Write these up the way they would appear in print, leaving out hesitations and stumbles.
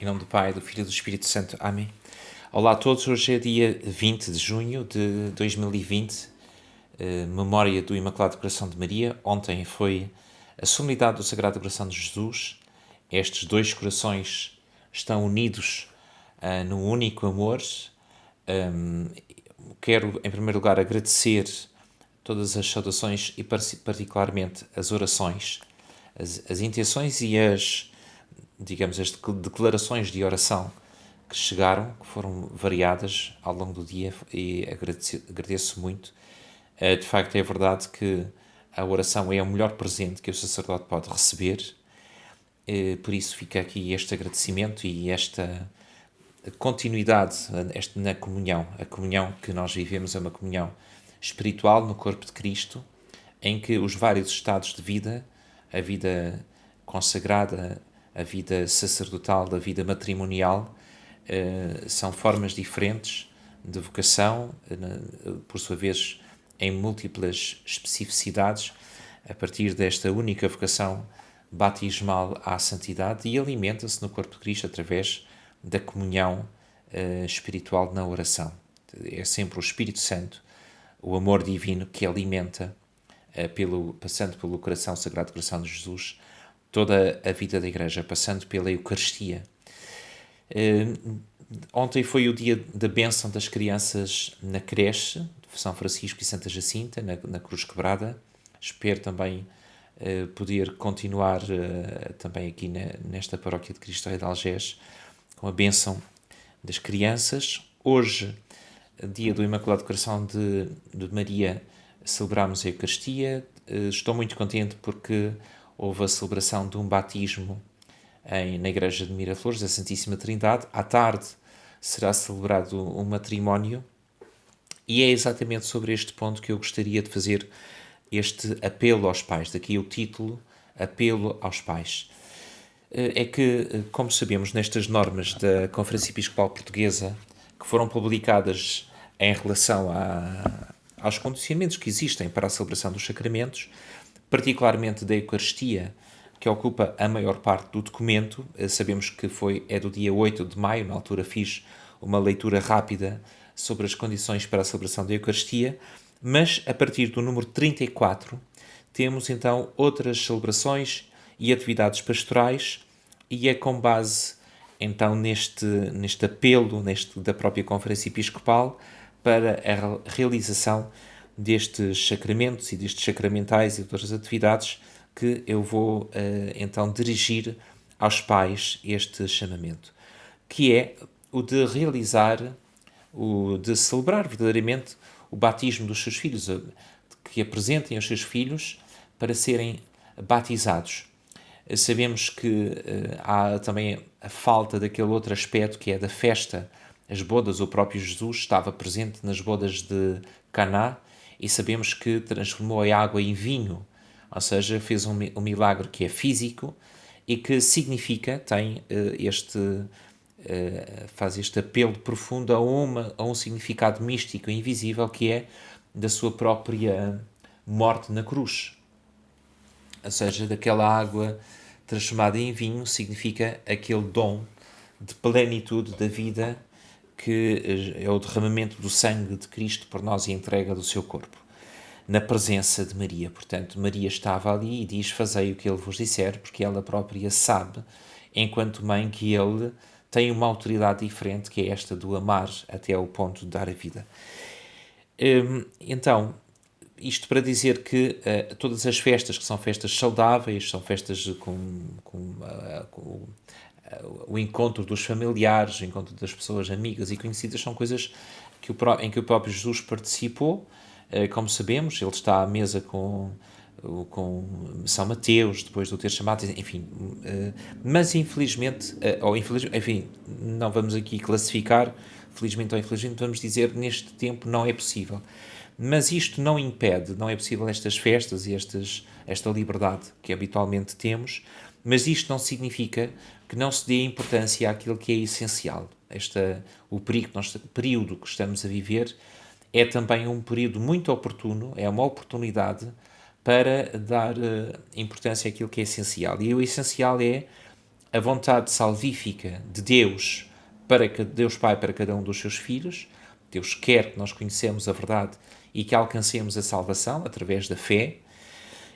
Em nome do Pai, do Filho e do Espírito Santo. Amém. Olá a todos, hoje é dia 20 de junho de 2020, memória do Imaculado Coração de Maria. Ontem foi a solenidade do Sagrado Coração de Jesus. Estes dois corações estão unidos num único amor. Quero, em primeiro lugar, agradecer todas as saudações e particularmente as orações, as intenções e digamos, as declarações de oração que chegaram, que foram variadas ao longo do dia, e agradeço muito. De facto, é verdade que a oração é o melhor presente que o sacerdote pode receber, por isso fica aqui este agradecimento e esta continuidade na comunhão. A comunhão que nós vivemos é uma comunhão espiritual no corpo de Cristo, em que os vários estados de vida, a vida consagrada, a vida sacerdotal, a vida matrimonial, são formas diferentes de vocação, por sua vez em múltiplas especificidades, a partir desta única vocação batismal à santidade, e alimenta-se no corpo de Cristo através da comunhão espiritual na oração. É sempre o Espírito Santo, o amor divino, que alimenta, passando pelo coração, Sagrado Coração de Jesus, toda a vida da Igreja, passando pela Eucaristia. Ontem foi o dia da bênção das crianças na creche de São Francisco e Santa Jacinta, na Cruz Quebrada. Espero também poder continuar também aqui nesta paróquia de Cristo Rei de Algés com a bênção das crianças. Hoje, dia do Imaculado Coração de Maria, celebramos a Eucaristia. Estou muito contente porque houve a celebração de um batismo na Igreja de Miraflores, da Santíssima Trindade. À tarde será celebrado um matrimónio, e é exatamente sobre este ponto que eu gostaria de fazer este apelo aos pais. Daqui o título, Apelo aos Pais. É que, como sabemos, nestas normas da Conferência Episcopal Portuguesa, que foram publicadas em relação aos condicionamentos que existem para a celebração dos sacramentos, particularmente da Eucaristia, que ocupa a maior parte do documento. Sabemos que é do dia 8 de maio, na altura fiz uma leitura rápida sobre as condições para a celebração da Eucaristia, mas a partir do número 34 temos então outras celebrações e atividades pastorais, e é com base então neste apelo da própria Conferência Episcopal para a realização destes sacramentos e destes sacramentais e outras atividades que eu vou então dirigir aos pais este chamamento, que é o de de celebrar verdadeiramente o batismo dos seus filhos, que apresentem os seus filhos para serem batizados. Sabemos que há também a falta daquele outro aspecto que é da festa, as bodas. O próprio Jesus estava presente nas bodas de Caná e sabemos que transformou a água em vinho, ou seja, fez um milagre que é físico e que significa, faz este apelo profundo a um significado místico e invisível, que é da sua própria morte na cruz. Ou seja, daquela água transformada em vinho, significa aquele dom de plenitude da vida que é o derramamento do sangue de Cristo por nós e a entrega do seu corpo, na presença de Maria. Portanto, Maria estava ali e diz: fazei o que ele vos disser, porque ela própria sabe, enquanto mãe, que ele tem uma autoridade diferente, que é esta do amar até ao ponto de dar a vida. Então, isto para dizer que todas as festas que são festas saudáveis, são festas com o encontro dos familiares, o encontro das pessoas amigas e conhecidas, são coisas em que o próprio Jesus participou. Como sabemos, ele está à mesa com São Mateus, depois de o ter chamado, enfim, mas infelizmente, enfim, não vamos aqui classificar, felizmente ou infelizmente, vamos dizer, neste tempo não é possível. Mas isto não impede, não é possível estas festas e esta liberdade que habitualmente temos, mas isto não significa que não se dê importância àquilo que é essencial. O período que estamos a viver é também um período muito oportuno, é uma oportunidade para dar importância àquilo que é essencial. E o essencial é a vontade salvífica de Deus para Deus Pai para cada um dos seus filhos. Deus quer que nós conhecemos a verdade e que alcancemos a salvação através da fé.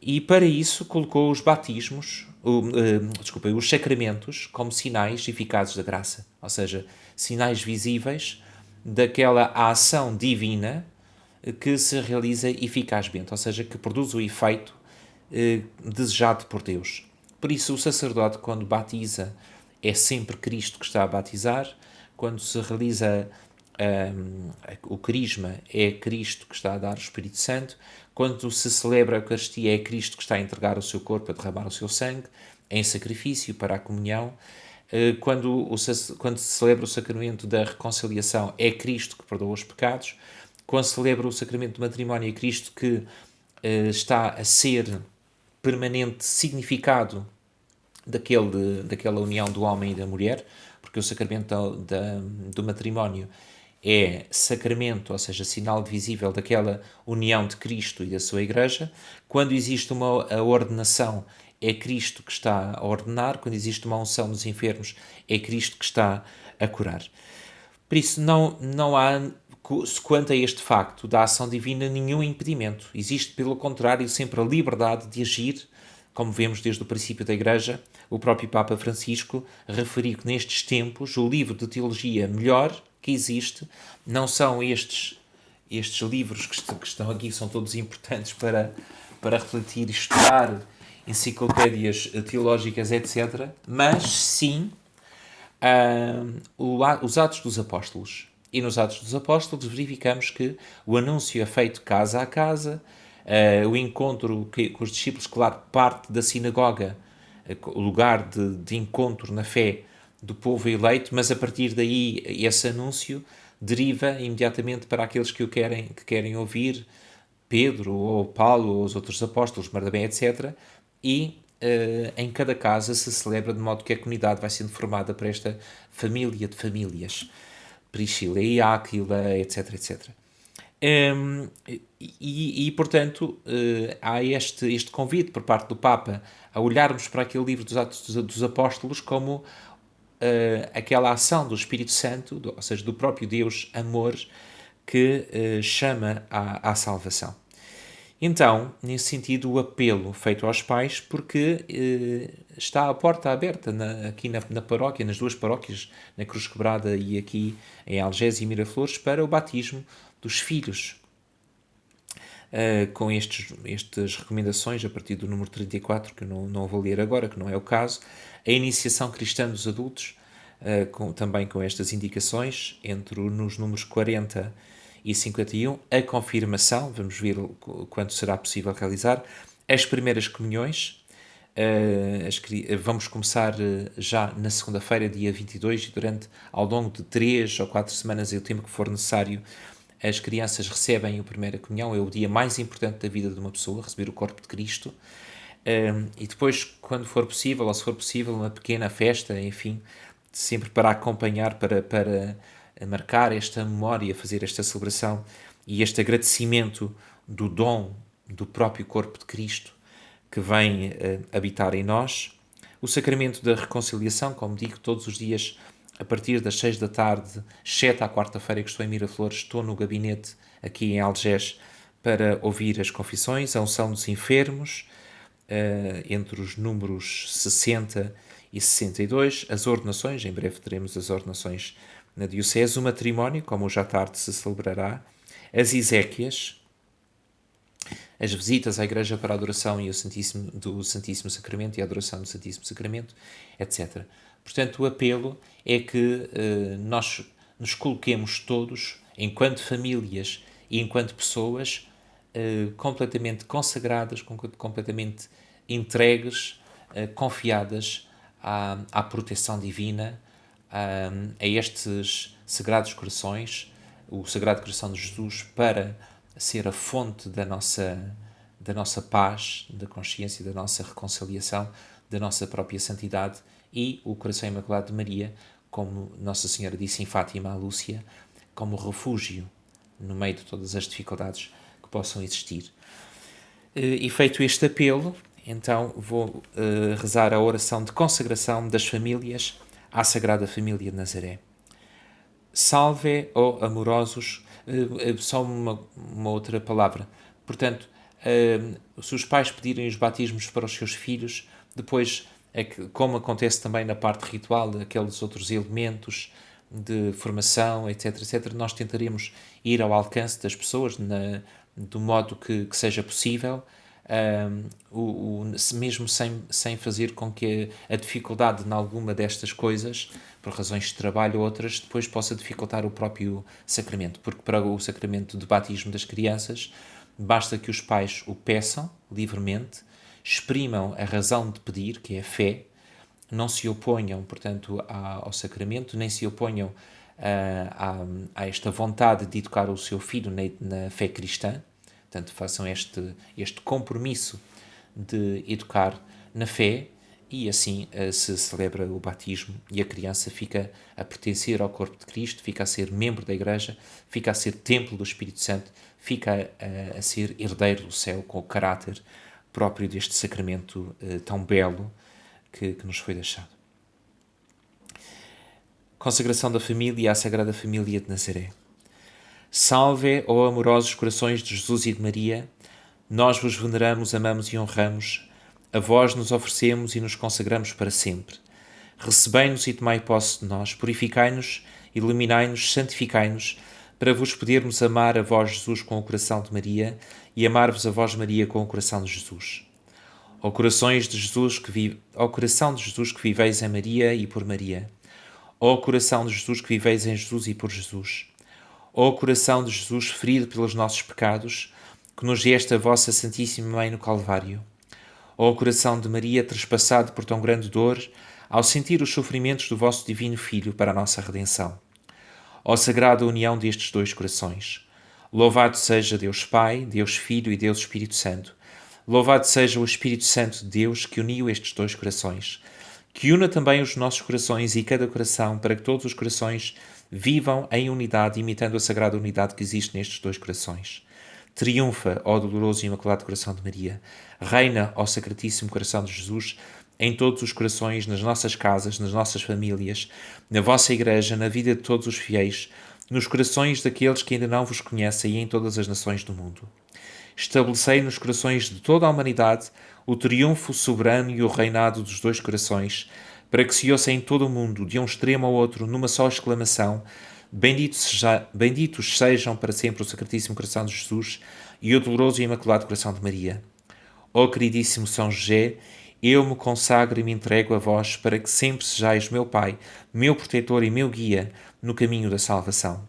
E para isso colocou os batismos, os sacramentos, como sinais eficazes da graça. Ou seja, sinais visíveis daquela ação divina que se realiza eficazmente, ou seja, que produz o efeito desejado por Deus. Por isso, o sacerdote, quando batiza, é sempre Cristo que está a batizar. Quando se realiza o crisma, é Cristo que está a dar o Espírito Santo. Quando se celebra a Eucaristia, é Cristo que está a entregar o seu corpo, a derramar o seu sangue, em sacrifício para a comunhão. Quando se celebra o sacramento da reconciliação, é Cristo que perdoa os pecados. Quando se celebra o sacramento do matrimónio, é Cristo que está a ser permanente significado daquela união do homem e da mulher, porque o sacramento do matrimónio é sacramento, ou seja, sinal visível daquela união de Cristo e da sua Igreja. Quando existe a ordenação, é Cristo que está a ordenar. Quando existe uma unção dos enfermos, é Cristo que está a curar. Por isso, não há, quanto a este facto da ação divina, nenhum impedimento. Existe, pelo contrário, sempre a liberdade de agir, como vemos desde o princípio da Igreja. O próprio Papa Francisco referiu que nestes tempos o livro de teologia melhor que existe não são estes livros que estão aqui, são todos importantes para refletir, estudar, enciclopédias teológicas, etc., mas sim os Atos dos Apóstolos. E nos Atos dos Apóstolos verificamos que o anúncio é feito casa a casa, o encontro com os discípulos, claro, parte da sinagoga, o lugar de encontro na fé do povo eleito, mas a partir daí esse anúncio deriva imediatamente para aqueles que querem ouvir, Pedro ou Paulo ou os outros apóstolos, Barnabé, etc. E em cada casa se celebra de modo que a comunidade vai sendo formada para esta família de famílias, Priscila e Áquila, etc, etc. Portanto, há este convite por parte do Papa a olharmos para aquele livro dos Atos dos Apóstolos como aquela ação do Espírito Santo, ou seja, do próprio Deus amor, que chama à salvação. Então, nesse sentido, o apelo feito aos pais, porque está a porta aberta aqui na paróquia, nas duas paróquias, na Cruz Quebrada e aqui em Algés e Miraflores, para o batismo dos filhos. Com estas recomendações, a partir do número 34, que eu não vou ler agora, que não é o caso, a iniciação cristã dos adultos, também com estas indicações, nos números 40 e 51, a confirmação, vamos ver quando será possível realizar, as primeiras comunhões, vamos começar já na segunda-feira, dia 22, e ao longo de 3 ou 4 semanas, é o tempo que for necessário, as crianças recebem a primeira comunhão. É o dia mais importante da vida de uma pessoa, receber o corpo de Cristo. E depois, quando for possível, ou se for possível, uma pequena festa, enfim, sempre para acompanhar, para marcar esta memória, fazer esta celebração e este agradecimento do dom do próprio corpo de Cristo que vem habitar em nós. O sacramento da reconciliação, como digo, todos os dias, a partir das 6 da tarde, exceto à quarta-feira que estou em Miraflores, estou no gabinete aqui em Algés para ouvir as confissões, a unção dos enfermos, entre os números 60 e 62, as ordenações, em breve teremos as ordenações na Diocese, o matrimónio, como hoje à tarde se celebrará, as exéquias, as visitas à igreja para a adoração do Santíssimo Sacramento e a adoração do Santíssimo Sacramento, etc. Portanto, o apelo é que nós nos coloquemos todos, enquanto famílias e enquanto pessoas, completamente consagradas, completamente entregues, confiadas à proteção divina, a estes sagrados corações, o Sagrado Coração de Jesus, para ser a fonte da nossa paz, da consciência, da nossa reconciliação, da nossa própria santidade, e o Coração Imaculado de Maria, como Nossa Senhora disse em Fátima à Lúcia, como refúgio no meio de todas as dificuldades que possam existir. E feito este apelo, então vou rezar a oração de consagração das famílias à Sagrada Família de Nazaré. Salve, ó amorosos, só uma outra palavra. Portanto, se os pais pedirem os batismos para os seus filhos, depois, como acontece também na parte ritual, aqueles outros elementos de formação, etc., etc., nós tentaremos ir ao alcance das pessoas do modo que seja possível, mesmo sem fazer com que a dificuldade em alguma destas coisas, por razões de trabalho ou outras, depois possa dificultar o próprio sacramento, porque para o sacramento de batismo das crianças basta que os pais o peçam livremente, exprimam a razão de pedir, que é a fé, não se oponham, portanto, ao sacramento, nem se oponham a esta vontade de educar o seu filho na fé cristã. Portanto, façam este compromisso de educar na fé e assim se celebra o batismo e a criança fica a pertencer ao corpo de Cristo, fica a ser membro da Igreja, fica a ser templo do Espírito Santo, fica a ser herdeiro do céu com o caráter próprio deste sacramento tão belo que nos foi deixado. Consagração da família à Sagrada Família de Nazaré. Salve, ó amorosos corações de Jesus e de Maria, nós vos veneramos, amamos e honramos, a vós nos oferecemos e nos consagramos para sempre. Recebei-nos e tomai posse de nós, purificai-nos, iluminai-nos, santificai-nos, para vos podermos amar a vós, Jesus, com o coração de Maria, e amar-vos a vós, Maria, com o coração de Jesus. Ó coração de Jesus que viveis em Maria e por Maria. Ó coração de Jesus que viveis em Jesus e por Jesus. Ó coração de Jesus ferido pelos nossos pecados, que nos deste a vossa Santíssima Mãe no Calvário. Ó coração de Maria trespassado por tão grande dor, ao sentir os sofrimentos do vosso divino Filho para a nossa redenção. Ó sagrada união destes dois corações. Louvado seja Deus Pai, Deus Filho e Deus Espírito Santo. Louvado seja o Espírito Santo de Deus que uniu estes dois corações. Que una também os nossos corações e cada coração, para que todos os corações vivam em unidade, imitando a sagrada unidade que existe nestes dois corações. Triunfa, ó doloroso e imaculado coração de Maria. Reina, ó sacratíssimo coração de Jesus, em todos os corações, nas nossas casas, nas nossas famílias, na vossa Igreja, na vida de todos os fiéis, nos corações daqueles que ainda não vos conhecem e em todas as nações do mundo. Estabelecei nos corações de toda a humanidade o triunfo soberano e o reinado dos dois corações, para que se ouça em todo o mundo, de um extremo ao outro, numa só exclamação: benditos sejam para sempre o Sacratíssimo Coração de Jesus e o doloroso e imaculado Coração de Maria. Ó queridíssimo São José, eu me consagro e me entrego a vós para que sempre sejais meu Pai, meu protetor e meu guia no caminho da salvação.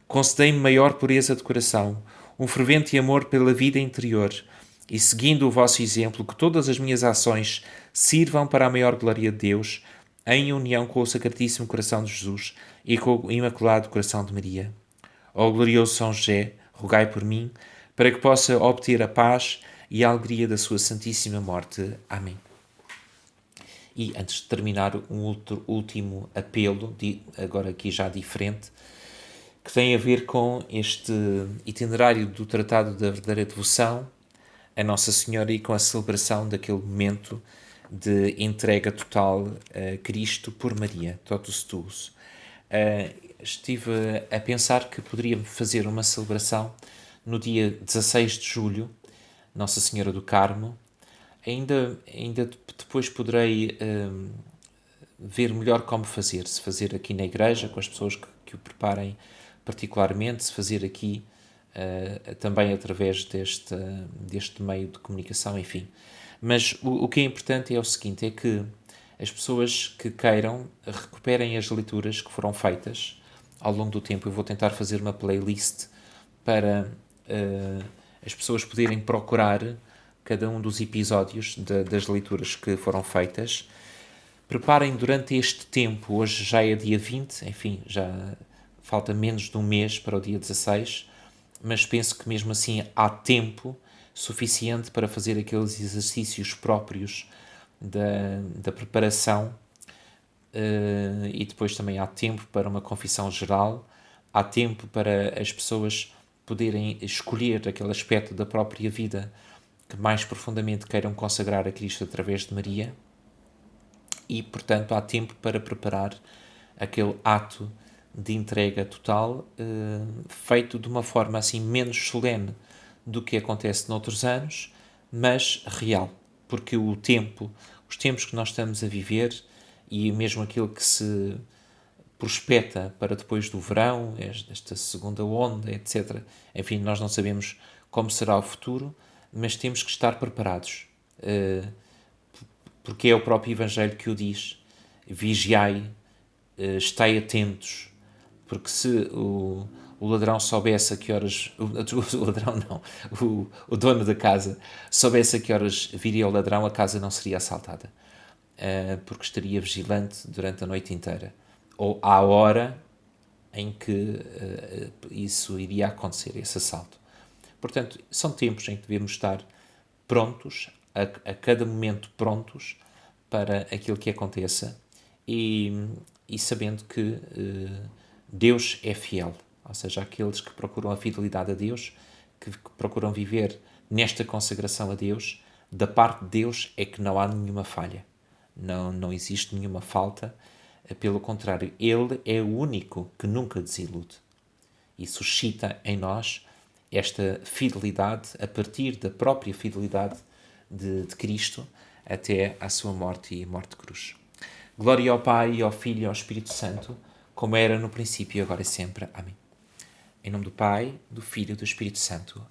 Concedei-me maior pureza de coração, um fervente amor pela vida interior, e seguindo o vosso exemplo, que todas as minhas ações sirvam para a maior glória de Deus, em união com o Sacratíssimo Coração de Jesus e com o Imaculado Coração de Maria. Ó glorioso São José, rogai por mim, para que possa obter a paz e a alegria da sua Santíssima Morte. Amém. E antes de terminar, um último apelo, agora aqui já diferente, que tem a ver com este itinerário do Tratado da Verdadeira Devoção a Nossa Senhora e com a celebração daquele momento de entrega total a Cristo por Maria, totus tuus. Estive a pensar que poderia fazer uma celebração no dia 16 de julho, Nossa Senhora do Carmo. Ainda depois poderei ver melhor como fazer, se fazer aqui na igreja, com as pessoas que o preparem particularmente, se fazer aqui também através deste meio de comunicação, enfim. Mas o que é importante é o seguinte, é que as pessoas que queiram recuperem as leituras que foram feitas ao longo do tempo. Eu vou tentar fazer uma playlist para as pessoas poderem procurar cada um dos episódios das leituras que foram feitas. Preparem durante este tempo, hoje já é dia 20, enfim, já falta menos de um mês para o dia 16, mas penso que mesmo assim há tempo suficiente para fazer aqueles exercícios próprios da preparação, e depois também há tempo para uma confissão geral, há tempo para as pessoas poderem escolher aquele aspecto da própria vida que mais profundamente queiram consagrar a Cristo através de Maria, e, portanto, há tempo para preparar aquele ato de entrega total, feito de uma forma assim menos solene do que acontece noutros anos, mas real, porque os tempos que nós estamos a viver e mesmo aquilo que se prospecta para depois do verão, esta segunda onda, etc. Enfim, nós não sabemos como será o futuro, mas temos que estar preparados, porque é o próprio Evangelho que o diz. Vigiai, estai atentos, porque se o ladrão soubesse a que horas, o ladrão não, o dono da casa soubesse a que horas viria o ladrão, a casa não seria assaltada, porque estaria vigilante durante a noite inteira, ou à hora em que isso iria acontecer, esse assalto. Portanto, são tempos em que devemos estar prontos, a cada momento prontos para aquilo que aconteça, e sabendo que Deus é fiel, ou seja, aqueles que procuram a fidelidade a Deus, que procuram viver nesta consagração a Deus, da parte de Deus é que não há nenhuma falha, não existe nenhuma falta, pelo contrário, Ele é o único que nunca desilude e suscita em nós esta fidelidade a partir da própria fidelidade de Cristo até à sua morte e morte de cruz. Glória ao Pai, ao Filho e ao Espírito Santo, como era no princípio, agora e sempre. Amém. Em nome do Pai, do Filho e do Espírito Santo.